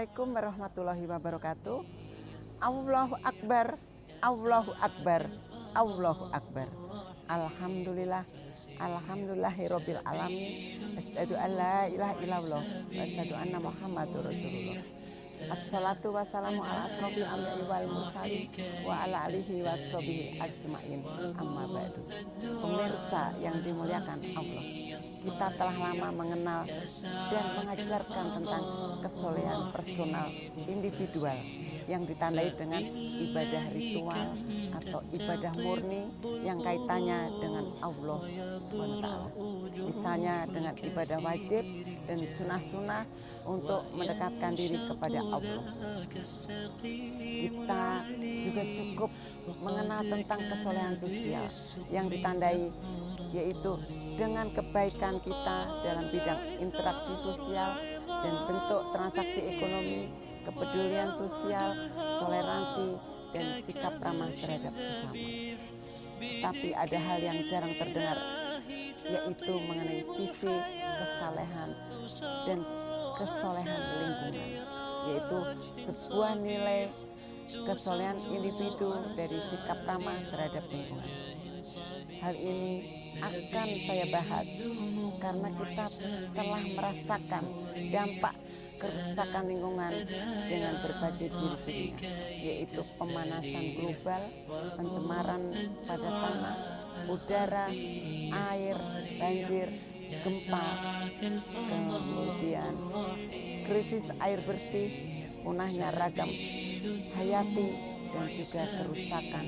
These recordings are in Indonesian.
Assalamualaikum warahmatullahi wabarakatuh. Allahu Akbar, Allahu Akbar, Allahu Akbar. Alhamdulillah, alhamdulillahirabbil alamin. Asyhadu an la ilaha illallah wa asyhadu anna Muhammadur Rasulullah. Assalatu wassalamu ala asrofil anbiya'i wal mursalin wa ala alihi washabihi ajmain. Amma ba'du. Pemirsa yang dimuliakan Allah, kita telah lama mengenal dan mengajarkan tentang kesolehan personal individual yang ditandai dengan ibadah ritual atau ibadah murni yang kaitannya dengan Allah SWT. Misalnya dengan ibadah wajib dan sunnah-sunnah untuk mendekatkan diri kepada Allah. Kita juga cukup mengenal tentang kesolehan sosial yang ditandai yaitu dengan kebaikan kita dalam bidang interaksi sosial dan bentuk transaksi ekonomi, kepedulian sosial, toleransi, dan sikap ramah terhadap sesama. Tapi ada hal yang jarang terdengar, yaitu mengenai sisi kesalehan dan kesolehan lingkungan, yaitu sebuah nilai kesolehan individu dari sikap ramah terhadap lingkungan. Hal ini akan saya bahas karena kita telah merasakan dampak kerusakan lingkungan dengan berbagai ciri-cirinya, yaitu pemanasan global, pencemaran pada tanah, udara, air, banjir, gempa, kemudian krisis air bersih, punahnya ragam hayati, dan juga kerusakan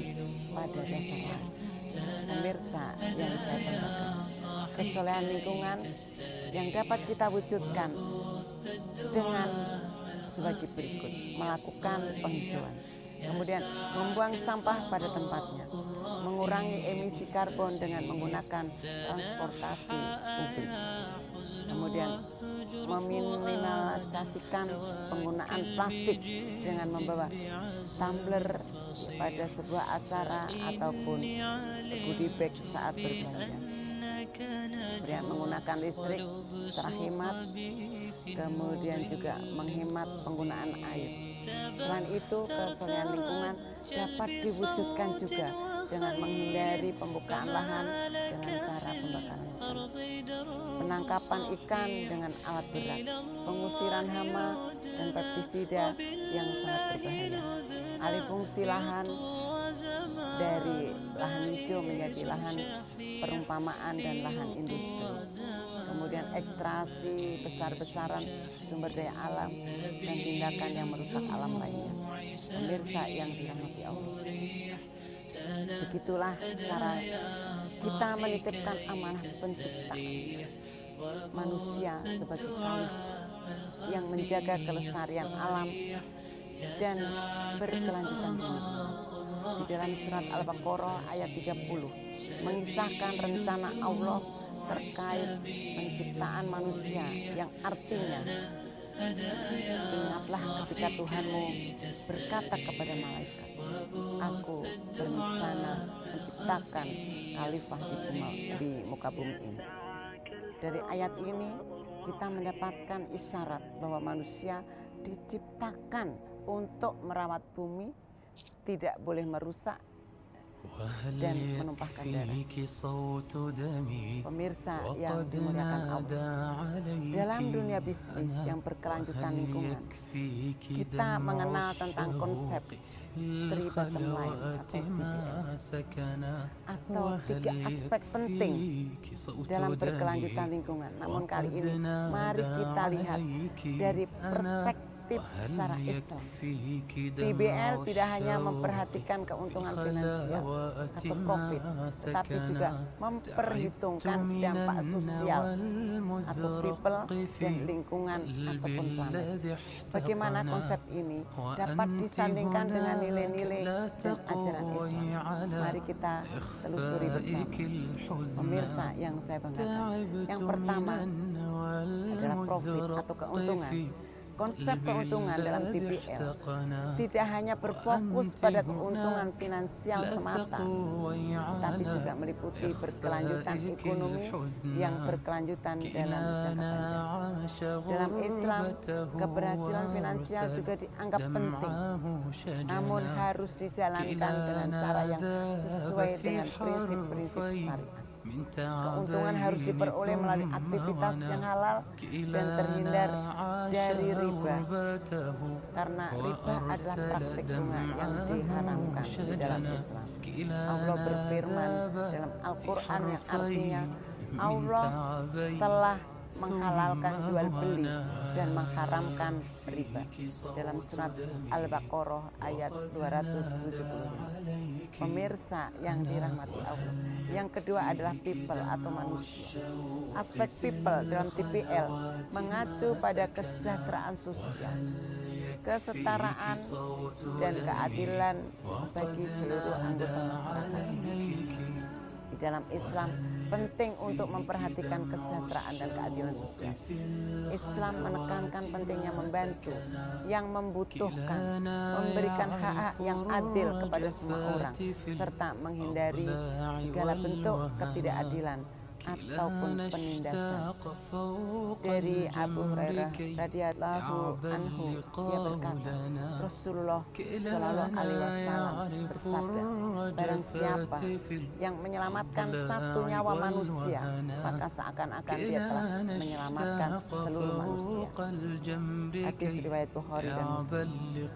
pada dasar laut. Pemirsa yang saya banggakan, kesolehan lingkungan yang dapat kita wujudkan dengan sebagai berikut: melakukan penghijauan, kemudian membuang sampah pada tempatnya, mengurangi emisi karbon dengan menggunakan transportasi publik, kemudian meminimalisasikan penggunaan plastik dengan membawa tumbler pada sebuah acara ataupun goodie bag saat berbelanja, kemudian menggunakan listrik terhemat, kemudian juga menghemat penggunaan air. Selain itu, kesolehan lingkungan dapat diwujudkan juga dengan menghindari pembukaan lahan dengan cara pembakaran hutan, penangkapan ikan dengan alat berat, pengusiran hama dan pestisida yang sangat berbahaya, alih fungsi lahan dari lahan hijau menjadi lahan perumpamaan dan lahan industri, kemudian ekstraksi besar-besaran sumber daya alam dan tindakan yang merusak alam lainnya. Pemirsa yang dirahmati Allah, begitulah cara kita menitipkan amanah pencipta manusia sebagai khalifah yang menjaga kelestarian alam dan berkelanjutan manusia. Di dalam surat Al-Baqarah ayat 30 mengisahkan rencana Allah terkait penciptaan manusia yang artinya, ingatlah ketika Tuhanmu berkata kepada malaikat, aku berencana menciptakan khalifah di muka bumi ini. Dari ayat ini kita mendapatkan isyarat bahwa manusia diciptakan untuk merawat bumi, tidak boleh merusak dan menumpahkan darah. Pemirsa yang dimuliakan Allah, dalam dunia bisnis yang berkelanjutan lingkungan, kita mengenal tentang konsep three bottom line atau TBL, atau 3 aspek penting dalam berkelanjutan lingkungan. Namun kali ini mari kita lihat dari perspektif secara Islam. TBL tidak hanya memperhatikan keuntungan finansial atau profit, tetapi juga memperhitungkan dampak sosial atau people dan lingkungan ataupun planet. Bagaimana konsep ini dapat disandingkan dengan nilai-nilai dan ajaran Islam? Mari kita telusuri bersama. Pemirsa yang saya banggakan, yang pertama adalah profit atau keuntungan. Konsep keuntungan dalam TPL tidak hanya berfokus pada keuntungan finansial semata, tapi juga meliputi berkelanjutan ekonomi yang berkelanjutan dalam jangka panjang. Dalam Islam, keberhasilan finansial juga dianggap penting, namun harus dijalankan dengan cara yang sesuai dengan prinsip-prinsip syariat. Keuntungan harus diperoleh melalui aktivitas yang halal dan terhindar dari riba, karena riba adalah praktik bunga yang diharamkan di dalam Islam. Allah berfirman dalam Al-Quran yang artinya Allah telah menghalalkan jual beli dan mengharamkan riba dalam surat Al-Baqarah ayat 270. Pemirsa yang dirahmati Allah, yang kedua adalah people atau manusia. Aspek people dalam TPL mengacu pada kesejahteraan sosial, kesetaraan dan keadilan bagi seluruh anggota masyarakat. Di dalam Islam penting untuk memperhatikan kesejahteraan dan keadilan sosial. Islam menekankan pentingnya membantu yang membutuhkan, memberikan hak-hak yang adil kepada semua orang, serta menghindari segala bentuk ketidakadilan ataupun penindasan. Dari Abu Hurairah radhiyallahu anhu, dia berkata, Rasulullah Shallallahu Alaihi Wasallam bersabda, barang siapa yang menyelamatkan satu nyawa manusia, maka seakan-akan dia telah menyelamatkan seluruh manusia. Hadis riwayat Bukhari dan Muslim.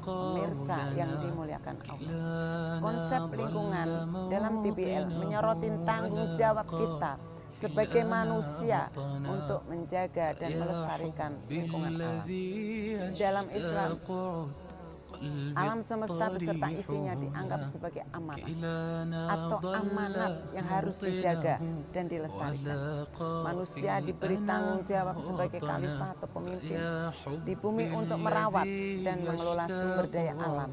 Pemirsa yang dimuliakan Allah, konsep lingkungan dalam TPL menyoroti tanggung jawab kita sebagai manusia untuk menjaga dan melestarikan lingkungan alam. Dalam Islam, alam semesta beserta isinya dianggap sebagai amanat atau amanat yang harus dijaga dan dilestarikan. Manusia diberi tanggung jawab sebagai khalifah atau pemimpin di bumi untuk merawat dan mengelola sumber daya alam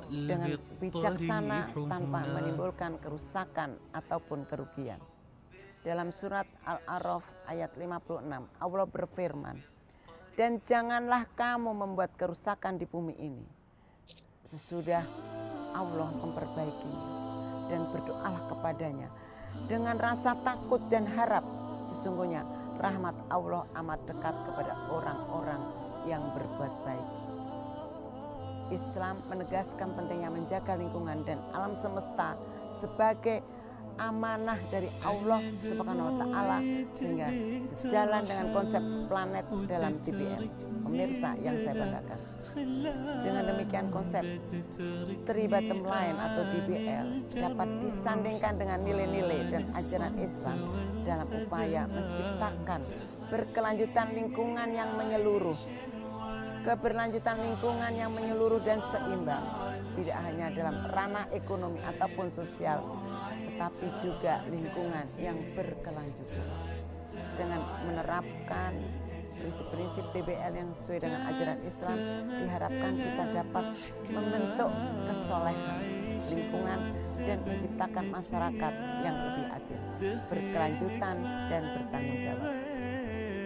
dengan bijaksana tanpa menimbulkan kerusakan ataupun kerugian. Dalam surat Al-A'raf ayat 56, Allah berfirman, dan janganlah kamu membuat kerusakan di bumi ini sesudah Allah memperbaikinya, dan berdoalah kepadanya dengan rasa takut dan harap. Sesungguhnya rahmat Allah amat dekat kepada orang-orang yang berbuat baik. Islam menegaskan pentingnya menjaga lingkungan dan alam semesta sebagai amanah dari Allah Subhanahu wa Ta'ala, sehingga sejalan dengan konsep planet dalam TPL. Pemirsa yang saya banggakan, dengan demikian konsep three bottom line atau TPL dapat disandingkan dengan nilai-nilai dan ajaran Islam dalam upaya menciptakan berkelanjutan lingkungan yang menyeluruh. Keberlanjutan lingkungan yang menyeluruh dan seimbang tidak hanya dalam ranah ekonomi ataupun sosial, tetapi juga lingkungan yang berkelanjutan. Dengan menerapkan prinsip-prinsip TPL yang sesuai dengan ajaran Islam, diharapkan kita dapat membentuk kesolehan lingkungan dan menciptakan masyarakat yang lebih adil, berkelanjutan dan bertanggung jawab.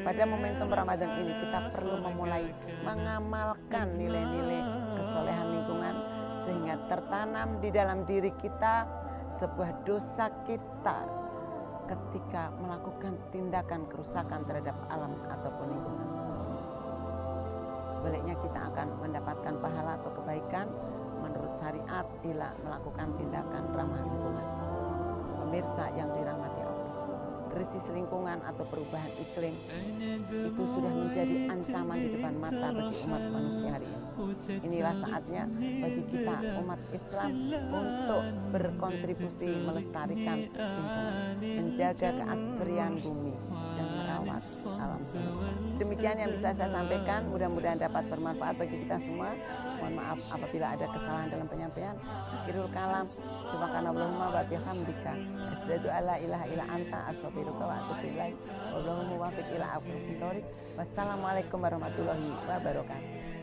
Pada momentum Ramadan ini kita perlu memulai mengamalkan nilai-nilai kesolehan lingkungan sehingga tertanam di dalam diri kita sebuah dosa kita ketika melakukan tindakan kerusakan terhadap alam ataupun lingkungan. Sebaliknya kita akan mendapatkan pahala atau kebaikan menurut syariat bila melakukan tindakan ramah lingkungan. Pemirsa yang dirahmati Allah, krisis lingkungan atau perubahan iklim itu sudah menjadi ancaman di depan mata bagi umat manusia hari ini. Inilah saatnya bagi kita umat Islam untuk berkontribusi melestarikan lingkungan, menjaga keasrian bumi dan merawat alam semesta. Demikian yang bisa saya sampaikan, mudah-mudahan dapat bermanfaat bagi kita semua. Mohon maaf apabila ada kesalahan dalam penyampaian. Akhirul kalam, subhanallahumma wa bihamdika, asyhadu alla ilaha illa anta, astaghfiruka wa atubu ilaik. Wallahul muwaffiq ila aqwamit thoriq. Wassalamualaikum warahmatullahi wabarakatuh.